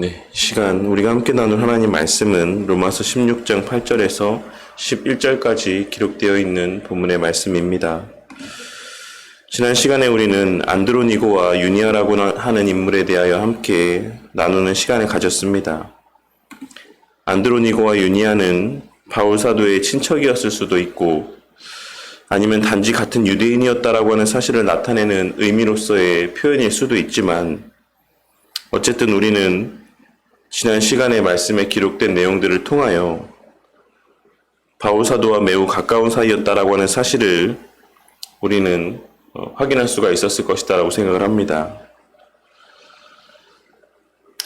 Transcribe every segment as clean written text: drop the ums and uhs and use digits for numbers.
네, 시간 우리가 함께 나눌 하나님 말씀은 로마서 16장 8절에서 11절까지 기록되어 있는 본문의 말씀입니다. 지난 시간에 우리는 안드로니고와 유니아라고 하는 인물에 대하여 함께 나누는 시간을 가졌습니다. 안드로니고와 유니아는 바울 사도의 친척이었을 수도 있고 아니면 단지 같은 유대인이었다라고 하는 사실을 나타내는 의미로서의 표현일 수도 있지만 어쨌든 우리는 지난 시간의 말씀에 기록된 내용들을 통하여 바울 사도와 매우 가까운 사이였다라고 하는 사실을 우리는 확인할 수가 있었을 것이다라고 생각을 합니다.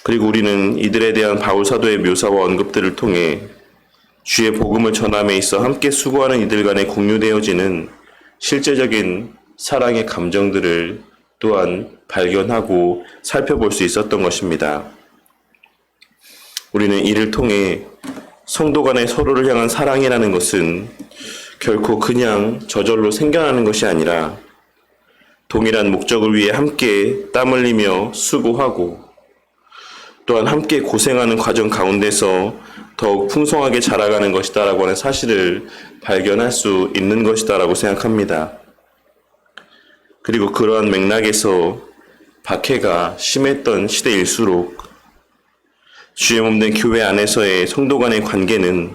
그리고 우리는 이들에 대한 바울 사도의 묘사와 언급들을 통해 주의 복음을 전함에 있어 함께 수고하는 이들 간에 공유되어지는 실제적인 사랑의 감정들을 또한 발견하고 살펴볼 수 있었던 것입니다. 우리는 이를 통해 성도 간의 서로를 향한 사랑이라는 것은 결코 그냥 저절로 생겨나는 것이 아니라 동일한 목적을 위해 함께 땀 흘리며 수고하고 또한 함께 고생하는 과정 가운데서 더욱 풍성하게 자라가는 것이다라고 하는 사실을 발견할 수 있는 것이다라고 생각합니다. 그리고 그러한 맥락에서 박해가 심했던 시대일수록 주의 몸된 교회 안에서의 성도 간의 관계는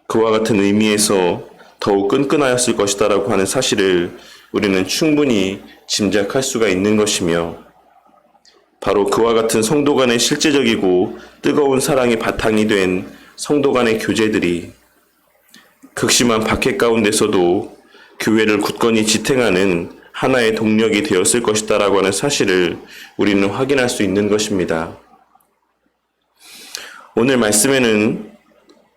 그와 같은 의미에서 더욱 끈끈하였을 것이다라고 하는 사실을 우리는 충분히 짐작할 수가 있는 것이며 바로 그와 같은 성도 간의 실제적이고 뜨거운 사랑이 바탕이 된 성도 간의 교제들이 극심한 박해 가운데서도 교회를 굳건히 지탱하는 하나의 동력이 되었을 것이다라고 하는 사실을 우리는 확인할 수 있는 것입니다. 오늘 말씀에는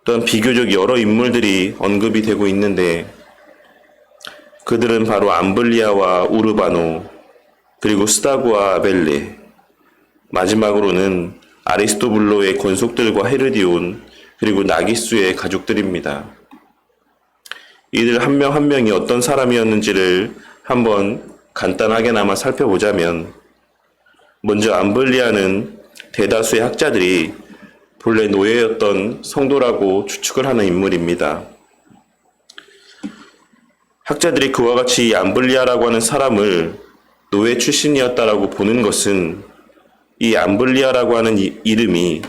또한 비교적 여러 인물들이 언급이 되고 있는데 그들은 바로 암블리아와 우르바노 그리고 스다구와 아벨레 마지막으로는 아리스토블로의 권속들과 헤르디온 그리고 나기수의 가족들입니다. 이들 한 명 한 명이 어떤 사람이었는지를 한번 간단하게나마 살펴보자면 먼저 암블리아는 대다수의 학자들이 본래 노예였던 성도라고 추측을 하는 인물입니다. 학자들이 그와 같이 이 암블리아라고 하는 사람을 노예 출신이었다라고 보는 것은 이 암블리아라고 하는 이름이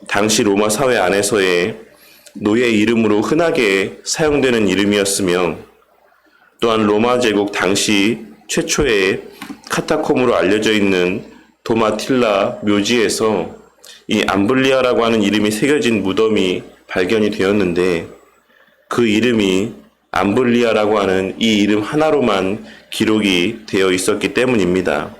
당시 로마 사회 안에서의 노예 이름으로 흔하게 사용되는 이름이었으며 또한 로마 제국 당시 최초의 카타콤으로 알려져 있는 도마틸라 묘지에서 이 암블리아라고 하는 이름이 새겨진 무덤이 발견이 되었는데 그 이름이 암블리아라고 하는 이 이름 하나로만 기록이 되어 있었기 때문입니다.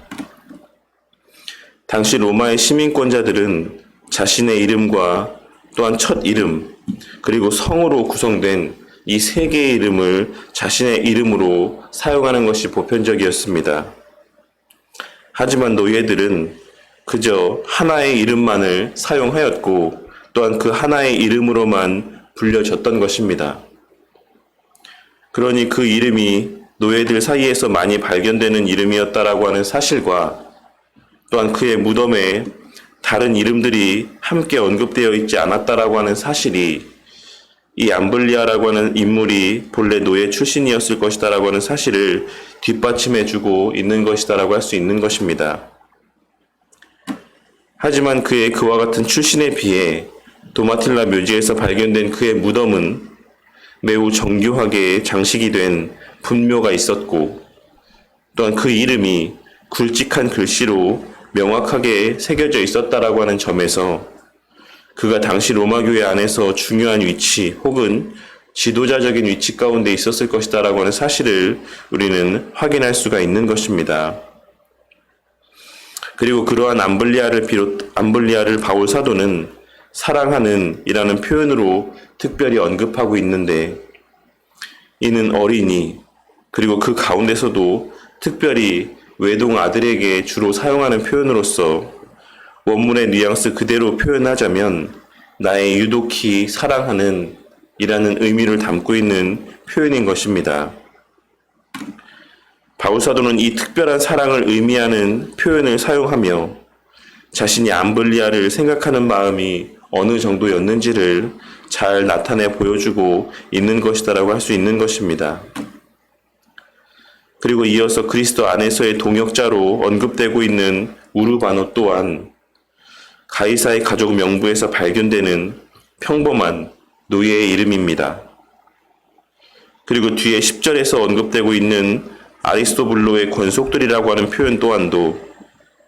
당시 로마의 시민권자들은 자신의 이름과 또한 첫 이름 그리고 성으로 구성된 이 세 개의 이름을 자신의 이름으로 사용하는 것이 보편적이었습니다. 하지만 노예들은 그저 하나의 이름만을 사용하였고 또한 그 하나의 이름으로만 불려졌던 것입니다. 그러니 그 이름이 노예들 사이에서 많이 발견되는 이름이었다라고 하는 사실과 또한 그의 무덤에 다른 이름들이 함께 언급되어 있지 않았다라고 하는 사실이 이 암블리아라고 하는 인물이 본래 노예 출신이었을 것이다라고 하는 사실을 뒷받침해주고 있는 것이다라고 할 수 있는 것입니다. 하지만 그의 그와 같은 출신에 비해 도마틸라 묘지에서 발견된 그의 무덤은 매우 정교하게 장식이 된 분묘가 있었고 또한 그 이름이 굵직한 글씨로 명확하게 새겨져 있었다라고 하는 점에서 그가 당시 로마 교회 안에서 중요한 위치 혹은 지도자적인 위치 가운데 있었을 것이다라고 하는 사실을 우리는 확인할 수가 있는 것입니다. 그리고 그러한 암블리아를 바울 사도는 사랑하는 이라는 표현으로 특별히 언급하고 있는데 이는 어린이 그리고 그 가운데서도 특별히 외동 아들에게 주로 사용하는 표현으로서 원문의 뉘앙스 그대로 표현하자면 나의 유독히 사랑하는 이라는 의미를 담고 있는 표현인 것입니다. 바울 사도는 이 특별한 사랑을 의미하는 표현을 사용하며 자신이 암블리아를 생각하는 마음이 어느 정도였는지를 잘 나타내 보여주고 있는 것이다라고 할 수 있는 것입니다. 그리고 이어서 그리스도 안에서의 동역자로 언급되고 있는 우르바노 또한 가이사의 가족 명부에서 발견되는 평범한 노예의 이름입니다. 그리고 뒤에 10절에서 언급되고 있는 아리스토블로의 권속들이라고 하는 표현 또한도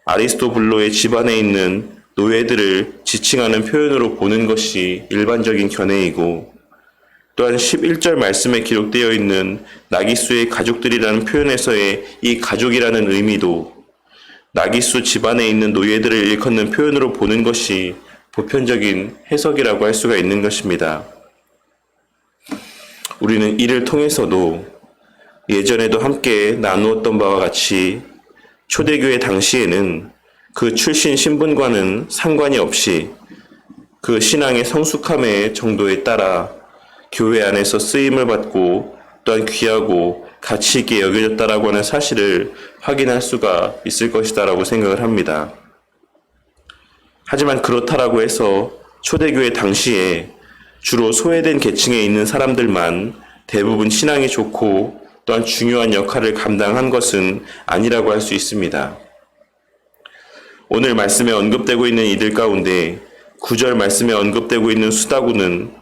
아리스토블로의 집안에 있는 노예들을 지칭하는 표현으로 보는 것이 일반적인 견해이고, 또한 11절 말씀에 기록되어 있는 나기수의 가족들이라는 표현에서의 이 가족이라는 의미도 나기수 집안에 있는 노예들을 일컫는 표현으로 보는 것이 보편적인 해석이라고 할 수가 있는 것입니다. 우리는 이를 통해서도 예전에도 함께 나누었던 바와 같이 초대교회 당시에는 그 출신 신분과는 상관이 없이 그 신앙의 성숙함의 정도에 따라 교회 안에서 쓰임을 받고 또한 귀하고 가치 있게 여겨졌다라고 하는 사실을 확인할 수가 있을 것이다라고 생각을 합니다. 하지만 그렇다라고 해서 초대교회 당시에 주로 소외된 계층에 있는 사람들만 대부분 신앙이 좋고 또한 중요한 역할을 감당한 것은 아니라고 할 수 있습니다. 오늘 말씀에 언급되고 있는 이들 가운데 9절 말씀에 언급되고 있는 수다구는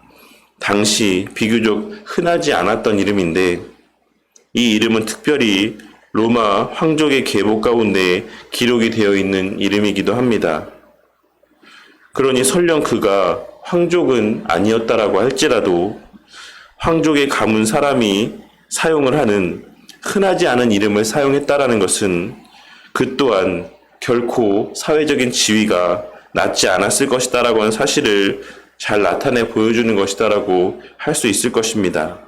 당시 비교적 흔하지 않았던 이름인데, 이 이름은 특별히 로마 황족의 계보 가운데 기록이 되어 있는 이름이기도 합니다. 그러니 설령 그가 황족은 아니었다라고 할지라도 황족의 가문 사람이 사용을 하는 흔하지 않은 이름을 사용했다라는 것은 그 또한 결코 사회적인 지위가 낮지 않았을 것이다라고 하는 사실을 잘 나타내 보여주는 것이다라고 할 수 있을 것입니다.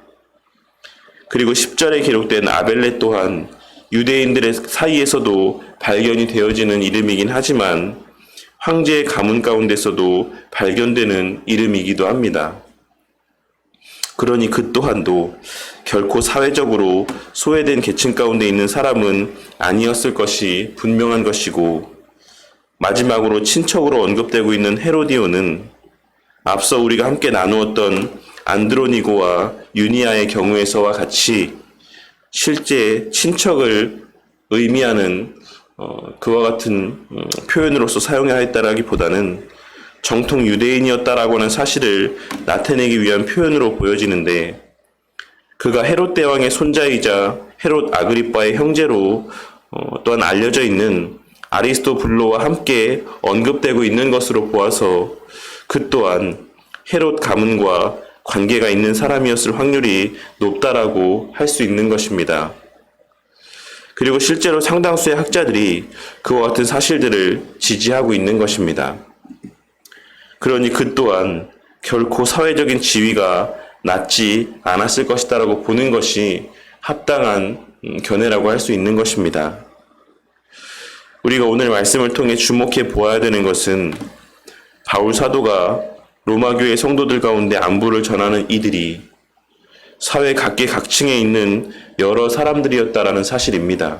그리고 10절에 기록된 아벨레 또한 유대인들의 사이에서도 발견이 되어지는 이름이긴 하지만 황제의 가문 가운데서도 발견되는 이름이기도 합니다. 그러니 그 또한도 결코 사회적으로 소외된 계층 가운데 있는 사람은 아니었을 것이 분명한 것이고, 마지막으로 친척으로 언급되고 있는 헤로디오는 앞서 우리가 함께 나누었던 안드로니고와 유니아의 경우에서와 같이 실제 친척을 의미하는 그와 같은 표현으로서 사용하였다라기보다는 정통 유대인이었다라고 하는 사실을 나타내기 위한 표현으로 보여지는데, 그가 헤롯 대왕의 손자이자 헤롯 아그리빠의 형제로 또한 알려져 있는 아리스토블로와 함께 언급되고 있는 것으로 보아서 그 또한 헤롯 가문과 관계가 있는 사람이었을 확률이 높다라고 할 수 있는 것입니다. 그리고 실제로 상당수의 학자들이 그와 같은 사실들을 지지하고 있는 것입니다. 그러니 그 또한 결코 사회적인 지위가 낮지 않았을 것이다라고 보는 것이 합당한 견해라고 할 수 있는 것입니다. 우리가 오늘 말씀을 통해 주목해 보아야 되는 것은 바울 사도가 로마교회 성도들 가운데 안부를 전하는 이들이 사회 각계각층에 있는 여러 사람들이었다라는 사실입니다.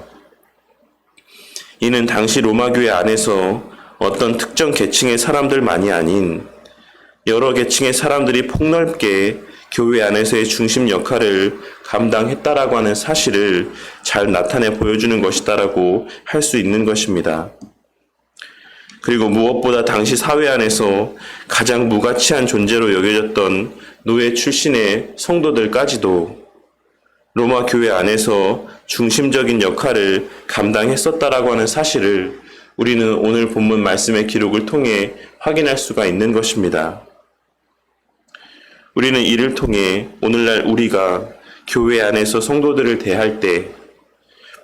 이는 당시 로마교회 안에서 어떤 특정 계층의 사람들만이 아닌 여러 계층의 사람들이 폭넓게 교회 안에서의 중심 역할을 감당했다라고 하는 사실을 잘 나타내 보여주는 것이다라고 할 수 있는 것입니다. 그리고 무엇보다 당시 사회 안에서 가장 무가치한 존재로 여겨졌던 노예 출신의 성도들까지도 로마 교회 안에서 중심적인 역할을 감당했었다라고 하는 사실을 우리는 오늘 본문 말씀의 기록을 통해 확인할 수가 있는 것입니다. 우리는 이를 통해 오늘날 우리가 교회 안에서 성도들을 대할 때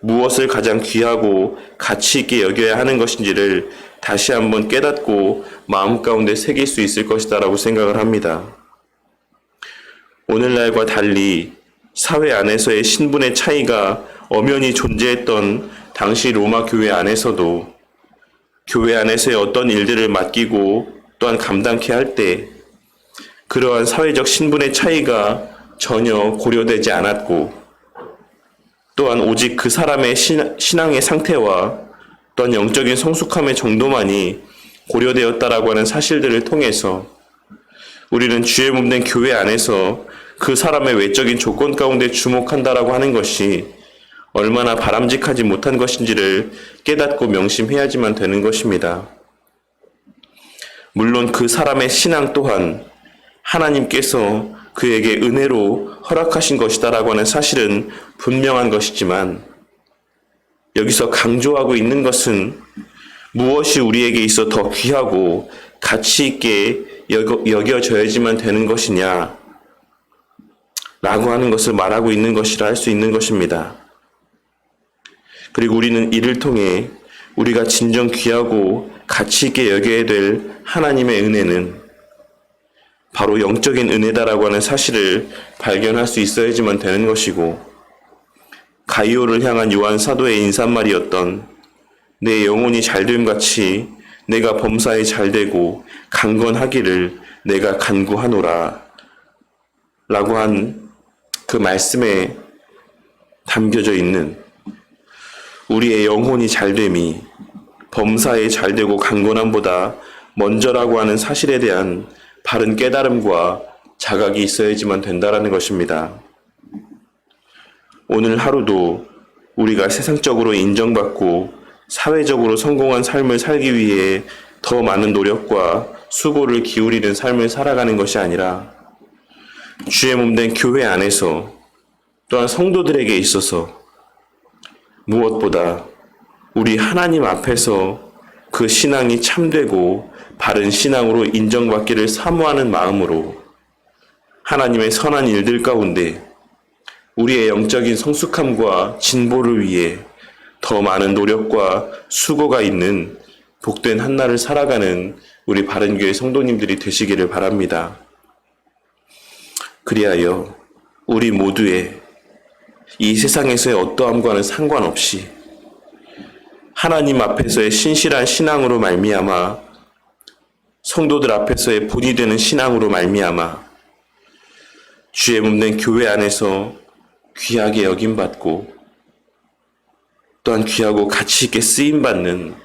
무엇을 가장 귀하고 가치 있게 여겨야 하는 것인지를 다시 한번 깨닫고 마음 가운데 새길 수 있을 것이다라고 생각을 합니다. 오늘날과 달리 사회 안에서의 신분의 차이가 엄연히 존재했던 당시 로마 교회 안에서도 교회 안에서의 어떤 일들을 맡기고 또한 감당케 할 때 그러한 사회적 신분의 차이가 전혀 고려되지 않았고, 또한 오직 그 사람의 신앙의 상태와 또한 영적인 성숙함의 정도만이 고려되었다라고 하는 사실들을 통해서 우리는 주의 몸된 교회 안에서 그 사람의 외적인 조건 가운데 주목한다라고 하는 것이 얼마나 바람직하지 못한 것인지를 깨닫고 명심해야지만 되는 것입니다. 물론 그 사람의 신앙 또한 하나님께서 그에게 은혜로 허락하신 것이다라고 하는 사실은 분명한 것이지만 여기서 강조하고 있는 것은 무엇이 우리에게 있어 더 귀하고 가치 있게 여겨져야지만 되는 것이냐 라고 하는 것을 말하고 있는 것이라 할 수 있는 것입니다. 그리고 우리는 이를 통해 우리가 진정 귀하고 가치 있게 여겨야 될 하나님의 은혜는 바로 영적인 은혜다라고 하는 사실을 발견할 수 있어야지만 되는 것이고, 가이오를 향한 요한 사도의 인사말이었던 내 영혼이 잘됨 같이 내가 범사에 잘되고 강건하기를 내가 간구하노라 라고 한 그 말씀에 담겨져 있는 우리의 영혼이 잘됨이 범사에 잘되고 강건함보다 먼저라고 하는 사실에 대한 바른 깨달음과 자각이 있어야지만 된다라는 것입니다. 오늘 하루도 우리가 세상적으로 인정받고 사회적으로 성공한 삶을 살기 위해 더 많은 노력과 수고를 기울이는 삶을 살아가는 것이 아니라 주의 몸된 교회 안에서 또한 성도들에게 있어서 무엇보다 우리 하나님 앞에서 그 신앙이 참되고 바른 신앙으로 인정받기를 사모하는 마음으로 하나님의 선한 일들 가운데 우리의 영적인 성숙함과 진보를 위해 더 많은 노력과 수고가 있는 복된 한날을 살아가는 우리 바른교회 성도님들이 되시기를 바랍니다. 그리하여 우리 모두의 이 세상에서의 어떠함과는 상관없이 하나님 앞에서의 신실한 신앙으로 말미암아 성도들 앞에서의 본이 되는 신앙으로 말미암아 주의 몸된 교회 안에서 귀하게 여김받고 또한 귀하고 가치 있게 쓰임받는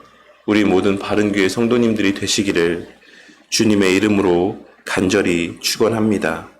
우리 모든 바른교회 성도님들이 되시기를 주님의 이름으로 간절히 축원합니다.